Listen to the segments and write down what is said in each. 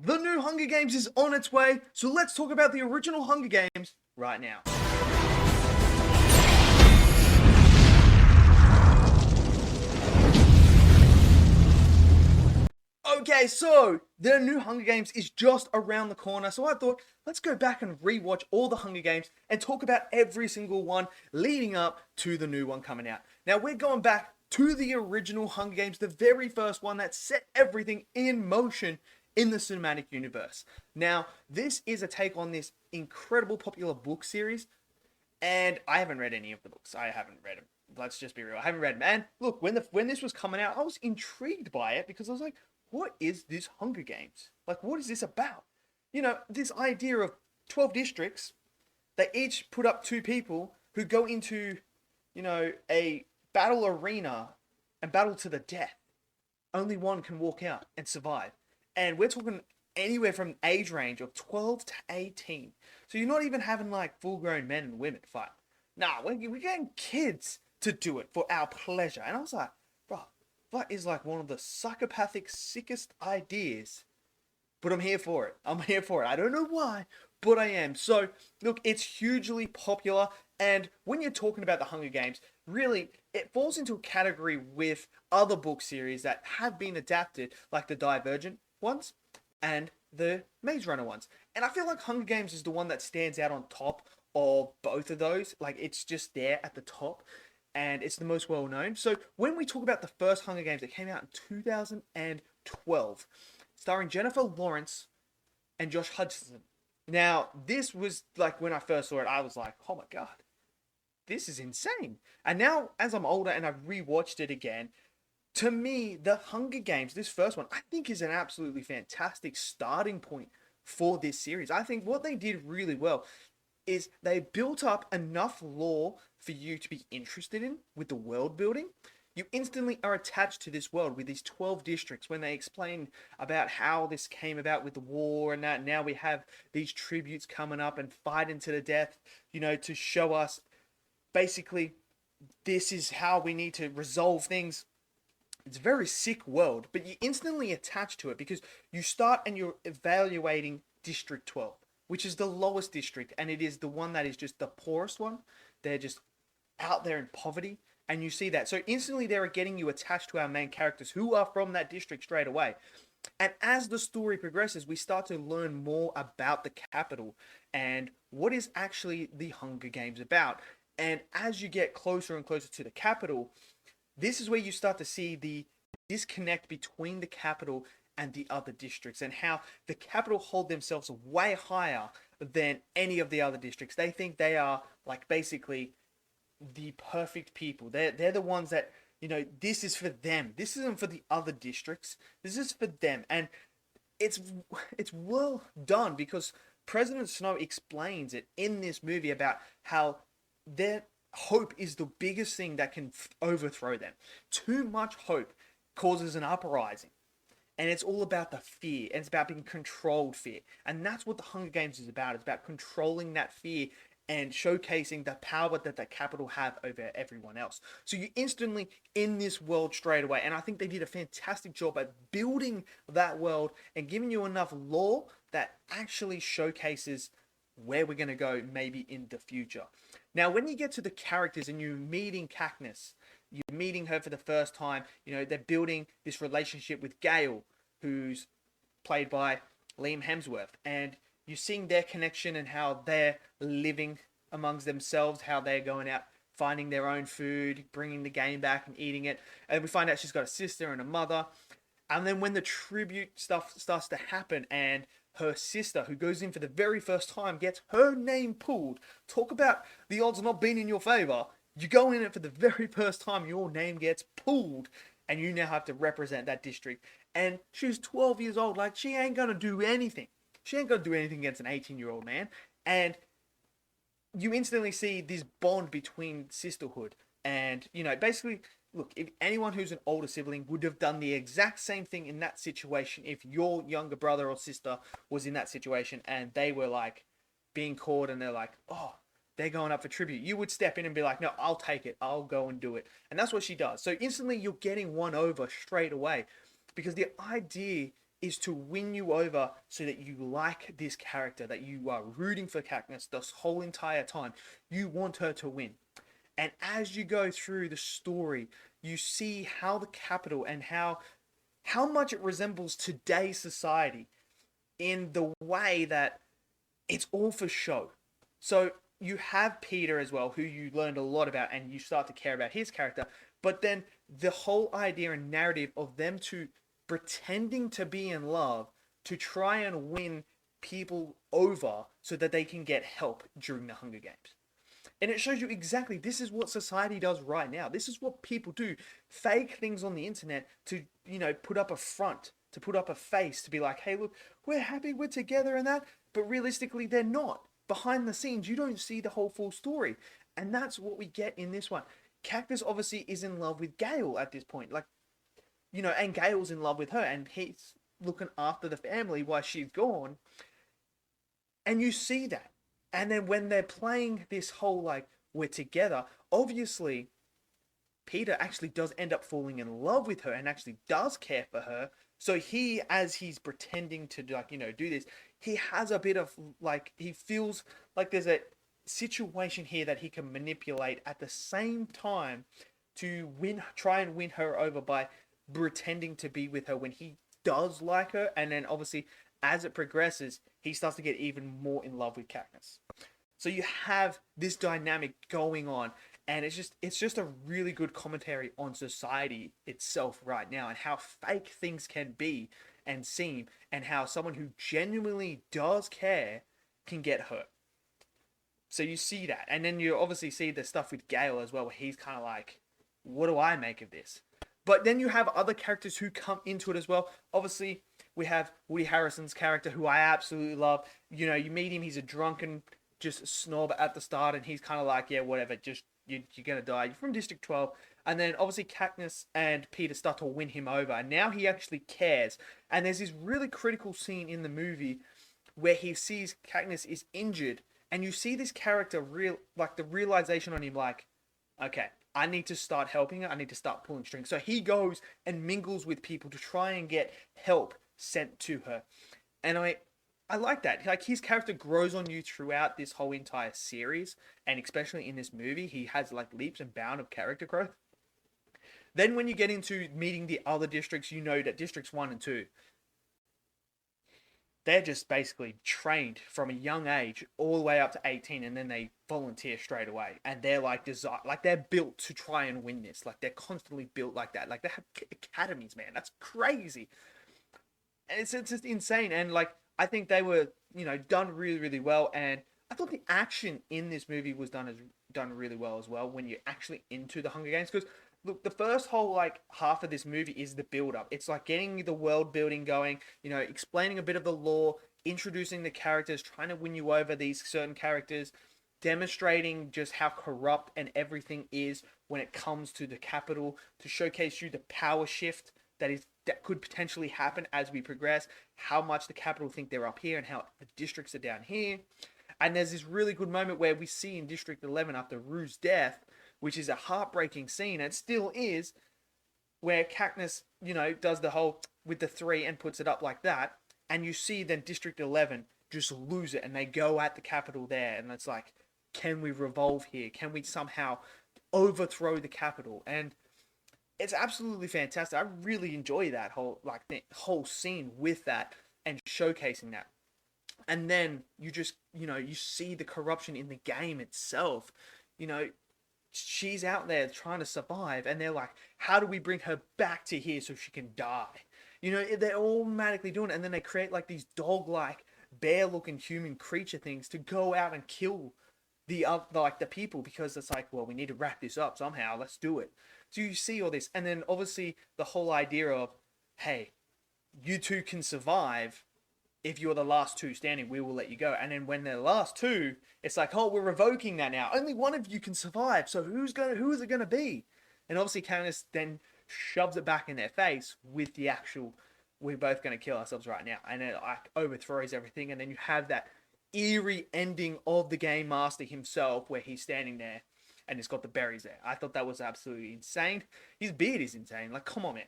The new Hunger Games is on its way, so let's talk about the original Hunger Games right now. Okay, so the new Hunger Games is just around the corner, so I thought, let's go back and rewatch all the Hunger Games and talk about every single one leading up to the new one coming out. Now, we're going back to the original Hunger Games, the very first one that set everything in motion in the cinematic universe. Now, this is a take on this incredible popular book series, and I haven't read any of the books. I haven't read them. Let's just be real. I haven't read them. And look, when this was coming out, I was intrigued by it because I was like, what is this Hunger Games? Like, what is this about? You know, this idea of 12 districts, they each put up two people who go into, you know, a battle arena and battle to the death. Only one can walk out and survive. And we're talking anywhere from age range of 12 to 18. So you're not even having like full-grown men and women fight. Nah, we're getting kids to do it for our pleasure. And I was like, bro, that is like one of the psychopathic, sickest ideas. But I'm here for it. I'm here for it. I don't know why, but I am. So, look, it's hugely popular. And when you're talking about the Hunger Games, really, it falls into a category with other book series that have been adapted, like the Divergent ones and the Maze Runner ones. And I feel like Hunger Games is the one that stands out on top of both of those. Like, it's just there at the top. And it's the most well known. So when we talk about the first Hunger Games, it came out in 2012, starring Jennifer Lawrence and Josh Hutcherson. Now, this was like when I first saw it, I was like, oh my god, this is insane. And now, as I'm older and I've rewatched it again, to me, the Hunger Games, this first one, I think is an absolutely fantastic starting point for this series. I think what they did really well is they built up enough lore for you to be interested in with the world building. You instantly are attached to this world with these 12 districts when they explain about how this came about with the war and that now we have these tributes coming up and fighting to the death, you know, to show us basically this is how we need to resolve things. It's a very sick world, but you instantly attach to it because you start and you're evaluating District 12, which is the lowest district, and it is the one that is just the poorest one. They're just out there in poverty, and you see that. So instantly they're getting you attached to our main characters who are from that district straight away. And as the story progresses, we start to learn more about the Capitol and what is actually the Hunger Games about. And as you get closer and closer to the Capitol, this is where you start to see the disconnect between the Capitol and the other districts and how the Capitol hold themselves way higher than any of the other districts. They think they are like basically the perfect people. They're the ones that, you know, this is for them. This isn't for the other districts. This is for them. And it's well done because President Snow explains it in this movie about how their hope is the biggest thing that can overthrow them. Too much hope causes an uprising. And it's all about the fear. And it's about being controlled fear. And that's what the Hunger Games is about. It's about controlling that fear and showcasing the power that the Capitol have over everyone else. So you're instantly in this world straight away. And I think they did a fantastic job at building that world and giving you enough lore that actually showcases where we're going to go maybe in the future. Now, when you get to the characters and you're meeting Katniss, you're meeting her for the first time, you know, they're building this relationship with Gale, who's played by Liam Hemsworth, and you're seeing their connection and how they're living amongst themselves, how they're going out finding their own food, bringing the game back and eating it. And we find out she's got a sister and a mother. And then when the tribute stuff starts to happen and her sister, who goes in for the very first time, gets her name pulled. Talk about the odds not being in your favor. You go in it for the very first time, your name gets pulled, and you now have to represent that district. And she's 12 years old. Like, she ain't gonna do anything. She ain't gonna do anything against an 18-year-old man. And you instantly see this bond between sisterhood. And, you know, basically, look, if anyone who's an older sibling would have done the exact same thing in that situation, if your younger brother or sister was in that situation and they were like being caught and they're like, oh, they're going up for tribute, you would step in and be like, no, I'll take it. I'll go and do it. And that's what she does. So instantly you're getting one over straight away because the idea is to win you over so that you like this character, that you are rooting for Katniss this whole entire time. You want her to win. And as you go through the story, you see how the Capitol and how much it resembles today's society in the way that it's all for show. So you have Peter as well, who you learned a lot about and you start to care about his character. But then the whole idea and narrative of them to pretending to be in love to try and win people over so that they can get help during the Hunger Games. And it shows you exactly this is what society does right now. This is what people do. Fake things on the internet to, put up a front, to put up a face, to be like, hey, look, we're happy, we're together and that. But realistically, they're not. Behind the scenes, you don't see the whole full story. And that's what we get in this one. Katniss obviously is in love with Gale at this point. And Gale's in love with her. And he's looking after the family while she's gone. And you see that. And then when they're playing this whole, we're together, obviously, Peter actually does end up falling in love with her and actually does care for her. So he, as he's pretending to, do this, he has a bit of, he feels like there's a situation here that he can manipulate at the same time to try and win her over by pretending to be with her when he does like her. And then, obviously, as it progresses, he starts to get even more in love with Katniss. So you have this dynamic going on, and it's just a really good commentary on society itself right now and how fake things can be and seem, and how someone who genuinely does care can get hurt. So you see that, and then you obviously see the stuff with Gale as well, where he's kind of like, what do I make of this? But then you have other characters who come into it as well. Obviously, we have Woody Harrelson's character, who I absolutely love. You meet him, he's a drunken, just snob at the start, and he's kind of like, yeah, whatever, just, you're going to die. You're from District 12. And then, obviously, Katniss and Peter start to win him over, and now he actually cares. And there's this really critical scene in the movie where he sees Katniss is injured, and you see this character, the realization on him, okay, I need to start helping her. I need to start pulling strings. So he goes and mingles with people to try and get help sent to her. And I like that. His character grows on you throughout this whole entire series. And especially in this movie, he has leaps and bounds of character growth. Then when you get into meeting the other districts, you know that districts 1 and 2, they're just basically trained from a young age all the way up to 18, and then they volunteer straight away. And they're they're built to try and win this. They're constantly built like that. They have academies, man. That's crazy. And it's just insane. And I think they were, done really, really well. And I thought the action in this movie was done really well as well when you're actually into the Hunger Games. Because look, the first whole half of this movie is the build-up. It's getting the world building going, explaining a bit of the lore, introducing the characters, trying to win you over these certain characters, demonstrating just how corrupt and everything is when it comes to the Capitol, to showcase you the power shift that could potentially happen as we progress, how much the Capitol think they're up here and how the districts are down here. And there's this really good moment where we see in District 11 after Rue's death, which is a heartbreaking scene, and still is, where Katniss, does the whole with the 3 and puts it up like that, and you see then District 11 just lose it, and they go at the Capitol there, and it's can we revolve here? Can we somehow overthrow the Capitol? And it's absolutely fantastic. I really enjoy that whole the whole scene with that and showcasing that. And then you just, you see the corruption in the game itself. She's out there trying to survive, and they're how do we bring her back to here so she can die? They're automatically doing it, and then they create these dog-like, bear-looking human creature things to go out and kill the people, because it's well, we need to wrap this up somehow, let's do it. So you see all this, and then obviously the whole idea of, hey, you two can survive. If you're the last 2 standing, we will let you go. And then when they're the last 2, it's oh, we're revoking that now. Only one of you can survive. So who is it going to be? And obviously Katniss then shoves it back in their face with the actual, we're both going to kill ourselves right now. And it overthrows everything. And then you have that eerie ending of the Game Master himself, where he's standing there and he's got the berries there. I thought that was absolutely insane. His beard is insane. Come on, man.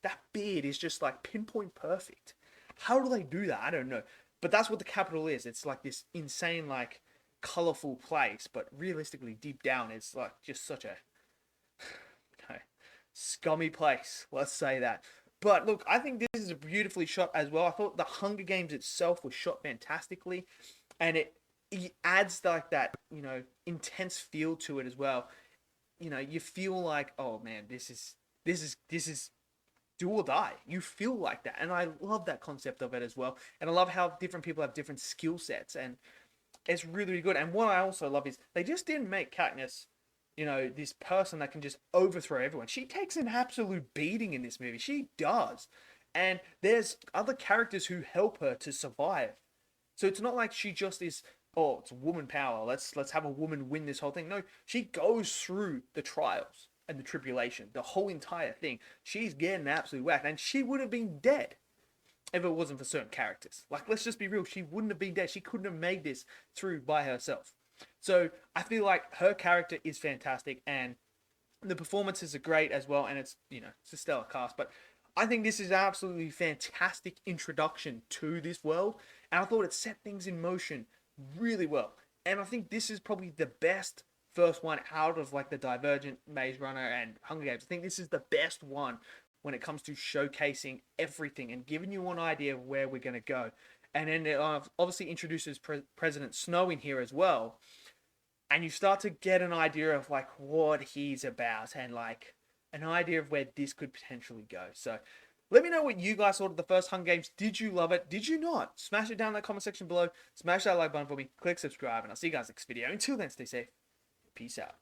That beard is just pinpoint perfect. How do they do that? I don't know. But that's what the Capitol is. It's like this insane, like, colorful place, but realistically, deep down, it's like just such a scummy place. Let's say that. But look, I think this is beautifully shot as well. I thought the Hunger Games itself was shot fantastically, and it adds like that, intense feel to it as well. You feel like, oh man, this is do or die. You feel like that, and I love that concept of it as well. And I love how different people have different skill sets, and it's really, really good. And what I also love is they just didn't make Katniss, this person that can just overthrow everyone. She takes an absolute beating in this movie. She does. And there's other characters who help her to survive. So it's not like she just is, oh, it's woman power. Let's have a woman win this whole thing. No, she goes through the trials and the tribulation, the whole entire thing. She's getting absolutely whacked, and she would have been dead if it wasn't for certain characters. Like, let's just be real. She wouldn't have been dead. She couldn't have made this through by herself. So I feel like her character is fantastic, and the performances are great as well. And it's a stellar cast. But I think this is an absolutely fantastic introduction to this world, and I thought it set things in motion really well. And I think this is probably the best first one out of like the Divergent, Maze Runner, and Hunger Games. I think this is the best one when it comes to showcasing everything and giving you an idea of where we're going to go. And then it obviously introduces President Snow in here as well. And you start to get an idea of like what he's about and like an idea of where this could potentially go. So let me know what you guys thought of the first Hunger Games. Did you love it? Did you not? Smash it down in the comment section below. Smash that like button for me. Click subscribe. And I'll see you guys next video. Until then, stay safe. Peace out.